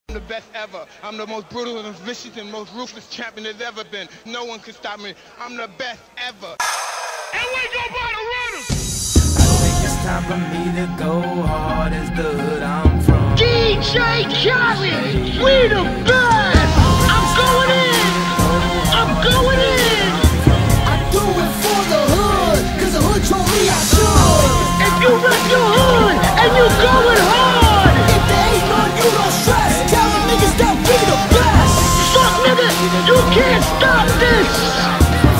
I'm the best ever. I'm the most brutal and vicious and most ruthless champion there's ever been. No one can stop me. I'm the best ever. And we go by the runners. I think it's time for me to go hard as the hood I'm from. DJ Khaled, we the best. I'm going in. I'm going in. I do it for the hood, cause the hood told me I should. If you rep your hood and you going hard, if there ain't none, you don't stress. Tell them niggas that we the best. fuck nigga, you can't stop this.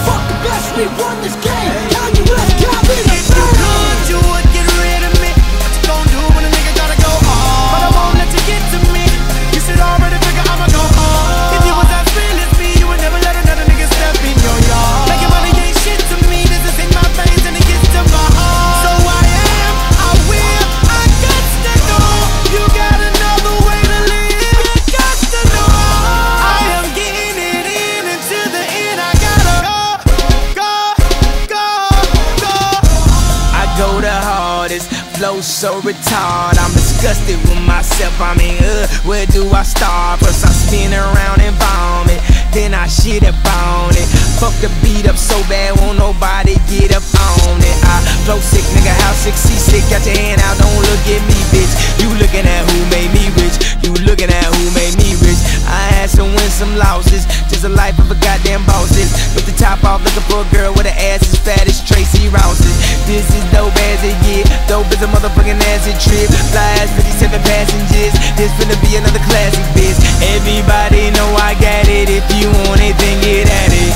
Fuck the best, we won this game. Now you left, God be the best. You would get rid of me. What you gon' do when a nigga gotta go hard? But I won't let you get to me. You should already figure I'ma go hard. If you was as real as me, you would never let another nigga step in your yard. Making money ain't shit to me. This is in my veins and it gets to my heart. So I am, I will, I got to go. You got another way to live. You got to know I am getting it in until the end. I gotta go. I go the hardest, flow so retarded. I'm disgusted with myself. I mean, where do I start? First I spin around and vomit, then I shit up on it. Fuck the beat up so bad, won't nobody get up on it. I flow sick, nigga, how sick, seasick. Got your hand out, don't look at me, bitch. You looking at who made me rich. You looking at who made me rich. I had some wins, some losses. Just a life of a goddamn bosses. With the top off, looking for a girl with an ass as fat as Tracy Rouses. This is dope as it get. Dope as a motherfucking acid trip. Fly as 57 passengers. This finna be another classic, bitch. Everybody know I got it. If you want it, then get at it.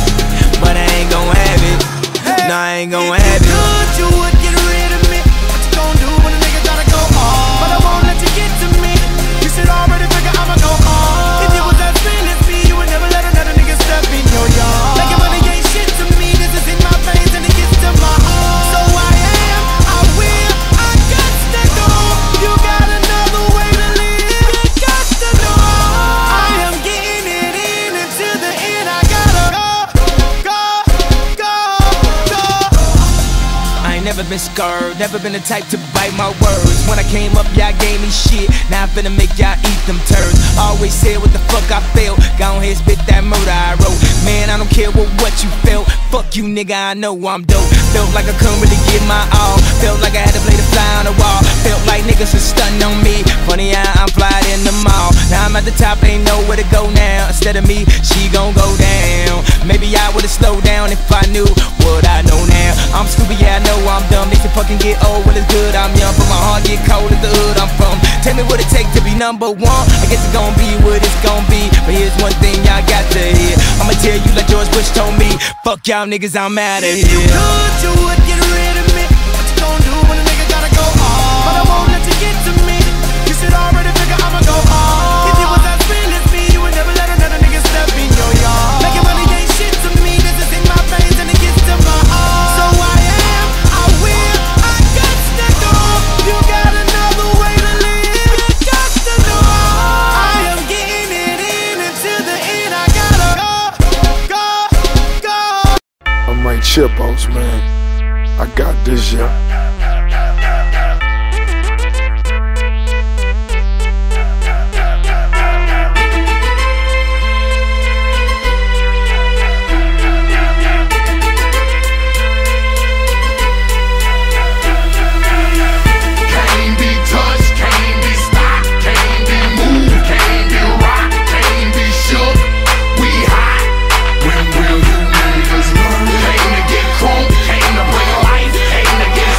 But I ain't gon' have it. No, I ain't gon' have it. You would get rid of me. What you gon' do when a nigga gotta go hard? But I won't let you get to me. You should already figure I'ma go hard. If you was as real as me, you would never let another nigga step in your yard. Making money ain't shit to me. This is in my veins and it gets to my heart. So I am, I will, I got to go. You got another way to live. You got to know I am getting it in until the end. I gotta go. I ain't never been scared, never been the type to bite my words. When I came up, y'all gave me shit. Now I'm finna make y'all eat them turds. Always said what the fuck I felt. Go ahead, spit that murder I wrote. Man, I don't care what you felt. Fuck you, nigga, I know I'm dope. Felt like I couldn't really give my all. Felt like I had to play the fly on the wall. Felt like niggas was stunting on me. Funny how I'm flying in the mall. Now I'm at the top, ain't know where to go now. Instead of me, she gon' go down. Maybe I would've slowed down if I knew what I know now. I'm stupid, yeah, I know I'm dumb. They should fucking get old, well it's good, I'm young. But my heart get cold as the hood I'm from. Tell me what it take to be number one. I guess it's gon' be what it's gon' be. But here's one thing y'all got to hear. I'ma tell you like George Bush told me. Fuck y'all niggas, I'm outta here. You would get rid of me. What you gon' do when a nigga gotta go hard? But I won't let you get to me. You should already figure I'ma go hard. If you was as real as me, you would never let another nigga step in your yard. Making money ain't shit to me. This is in my veins and it gets to my heart. So I am, I will, I got to go. You got another way to live. You got to know I am getting it in until the end. I gotta go. I'm Mike Chipos, man. I got this, yeah. Can't be touched, can't be stopped, can't be moved, can't be rocked, can't be shook. We hot. When will you niggas learn? Came to get crunk, came to bring life, came to get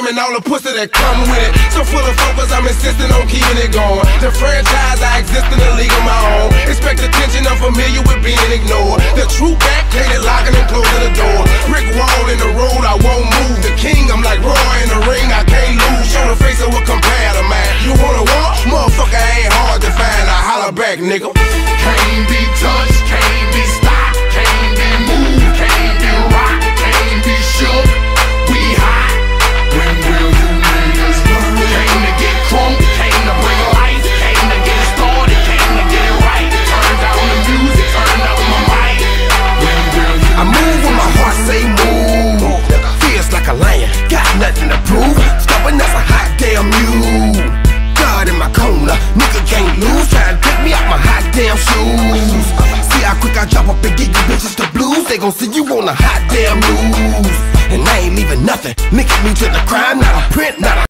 game and all the pussy that come with it. So full of focus, I'm insisting on keeping it going. The franchise, I exist in a league of my own. Expect attention, I'm familiar with being ignored. The true back, hated locking and closing the door. Brick wall in the road, I won't move. The king, I'm like Roy in the ring, I can't lose. Show the face of what compare to mine. You wanna walk? Motherfucker ain't hard to find. I holler back, nigga. Can't be touched, can't be stopped, can't be moved, can't be rocked, can't be shook. We hot. When will you niggas learn? Came to get crunk, came to bring life, came to get it started, came to get it right. Turn down the music, turn up my mic. When will you I move when my heart say move. Feels like a lion, got nothing to prove. Stubborn as a hot damn mule. God in my corner, nigga can't lose. Try to take me out my hot damn shoes. See how quick I drop up and get you bitches the blues. They gon' see you on the hot damn news. And I ain't leaving nothing linking me to the crime, not a print, not a